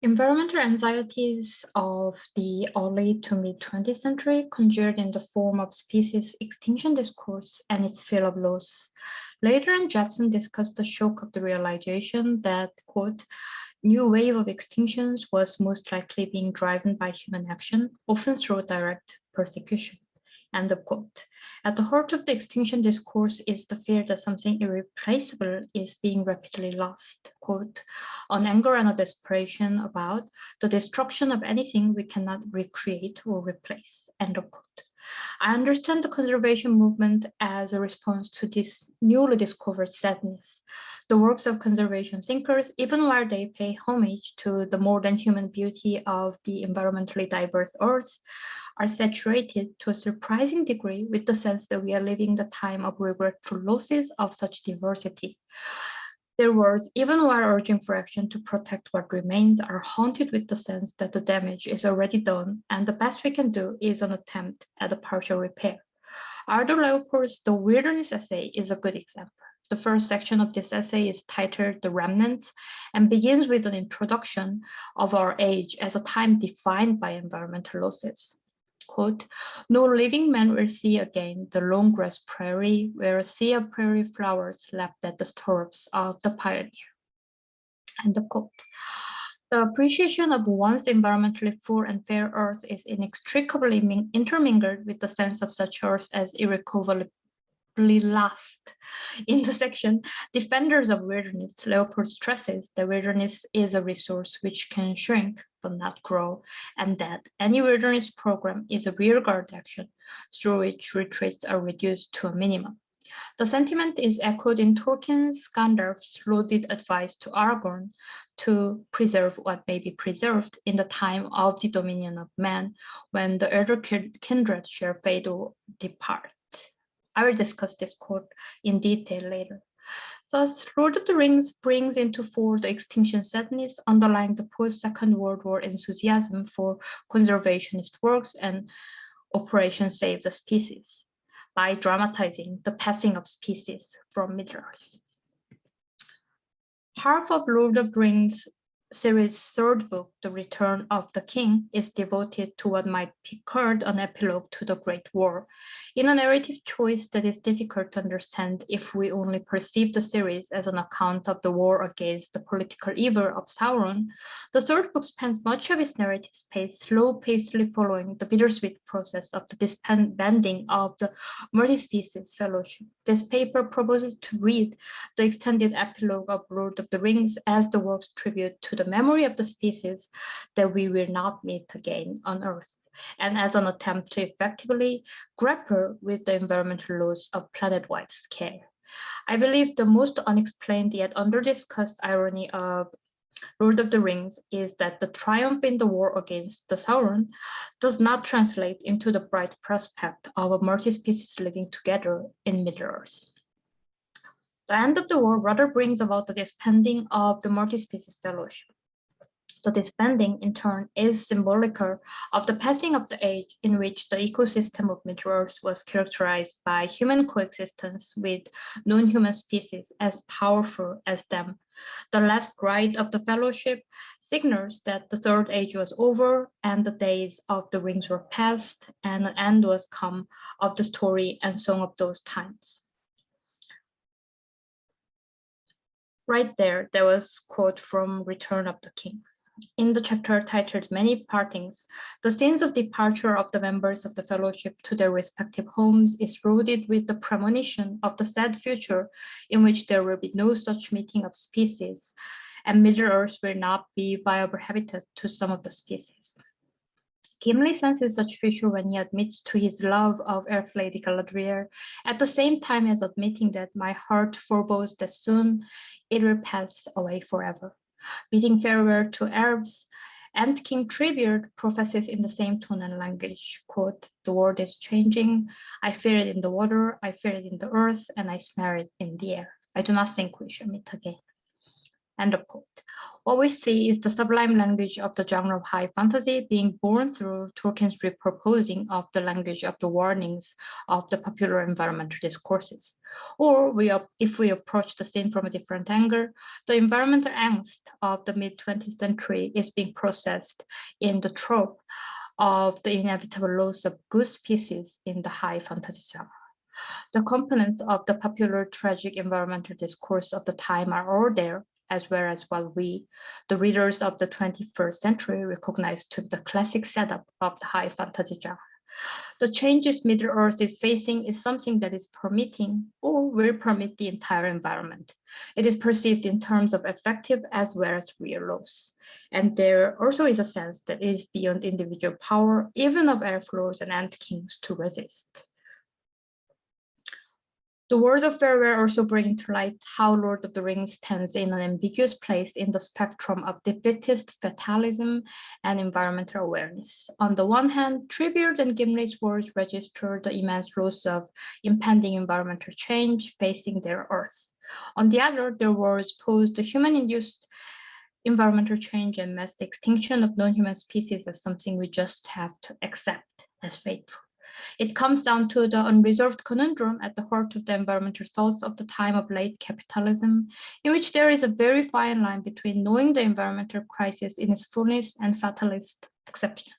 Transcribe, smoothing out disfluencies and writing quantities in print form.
Environmental anxieties of the early to mid 20th century conjured in the form of species extinction discourse and its fear of loss. Later on, Jepson discussed the shock of the realization that, quote, new wave of extinctions was most likely being driven by human action, often through direct persecution. End of quote. At the heart of the extinction discourse is the fear that something irreplaceable is being rapidly lost. Quote, an anger and a desperation about the destruction of anything we cannot recreate or replace. End of quote. I understand the conservation movement as a response to this newly discovered sadness. The works of conservation thinkers, even while they pay homage to the more than human beauty of the environmentally diverse Earth, are saturated to a surprising degree with the sense that we are living the time of regretful losses of such diversity. Their words, even while urging for action to protect what remains, are haunted with the sense that the damage is already done and the best we can do is an attempt at a partial repair. Arthur Leopold's The Wilderness Essay is a good example. The first section of this essay is titled The Remnants and begins with an introduction of our age as a time defined by environmental losses. Quote, no living man will see again the long grass prairie where a sea of prairie flowers leapt at the stirrups of the pioneer. End of quote. The appreciation of one's environmentally full and fair earth is inextricably intermingled with the sense of such earth as irrecoverably lost. In the section, Defenders of Wilderness, Leopold stresses that wilderness is a resource which can shrink but not grow, and that any wilderness program is a rearguard action through which retreats are reduced to a minimum. The sentiment is echoed in Tolkien's Gandalf's lauded advice to Aragorn to preserve what may be preserved in the time of the dominion of man, when the elder kindred shall fade or depart. I will discuss this quote in detail later. Thus, Lord of the Rings brings into fore the extinction sadness underlying the post-Second World War enthusiasm for conservationist works and Operation Save the Species by dramatizing the passing of species from Middle-earth. Half of Lord of the Rings series' third book, The Return of the King, is devoted to what might be called an epilogue to the Great War. In a narrative choice that is difficult to understand if we only perceive the series as an account of the war against the political evil of Sauron, the third book spends much of its narrative space slow-pacedly following the bittersweet process of the disbanding of the Multi-Species Fellowship. This paper proposes to read the extended epilogue of Lord of the Rings as the work's tribute to the memory of the species that we will not meet again on Earth, and as an attempt to effectively grapple with the environmental loss of planet-wide scale. I believe the most unexplained yet under-discussed irony of Lord of the Rings is that the triumph in the war against the Sauron does not translate into the bright prospect of a multi-species living together in Middle-earth. The end of the war rather brings about the disbanding of the Multi-Species Fellowship. The disbanding, in turn, is symbolical of the passing of the age in which the ecosystem of Middle-earth was characterized by human coexistence with non-human species as powerful as them. The last rite of the Fellowship signals that the Third Age was over and the days of the rings were past, and an end was come of the story and song of those times. Right there was a quote from Return of the King. In the chapter titled Many Partings, the scenes of departure of the members of the fellowship to their respective homes is loaded with the premonition of the sad future in which there will be no such meeting of species, and Middle-earth will not be viable habitat to some of the species. Gimli senses such future when he admits to his love of Elf Lady Galadriel, at the same time as admitting that my heart forebodes that soon it will pass away forever. Bidding farewell to elves, and King Treebeard professes in the same tone and language, quote, the world is changing, I feel it in the water, I feel it in the earth, and I smell it in the air. I do not think we shall meet again. End of quote. What we see is the sublime language of the genre of high fantasy being born through Tolkien's repurposing of the language of the warnings of the popular environmental discourses. Or if we approach the scene from a different angle, the environmental angst of the mid-20th century is being processed in the trope of the inevitable loss of good species in the high fantasy genre. The components of the popular tragic environmental discourse of the time are all there, as well as what we, the readers of the 21st century, recognize to be the classic setup of the high fantasy genre. The changes Middle-earth is facing is something that is permitting or will permit the entire environment. It is perceived in terms of effective as well as real loss. And there also is a sense that it is beyond individual power, even of elf lords and ant kings, to resist. The words of farewell also bring to light how Lord of the Rings stands in an ambiguous place in the spectrum of defeatist fatalism and environmental awareness. On the one hand, Treebeard and Gimli's words register the immense loss of impending environmental change facing their Earth. On the other, their words pose the human-induced environmental change and mass extinction of non-human species as something we just have to accept as fateful. It comes down to the unresolved conundrum at the heart of the environmental thoughts of the time of late capitalism, in which there is a very fine line between knowing the environmental crisis in its fullness and fatalist acceptance.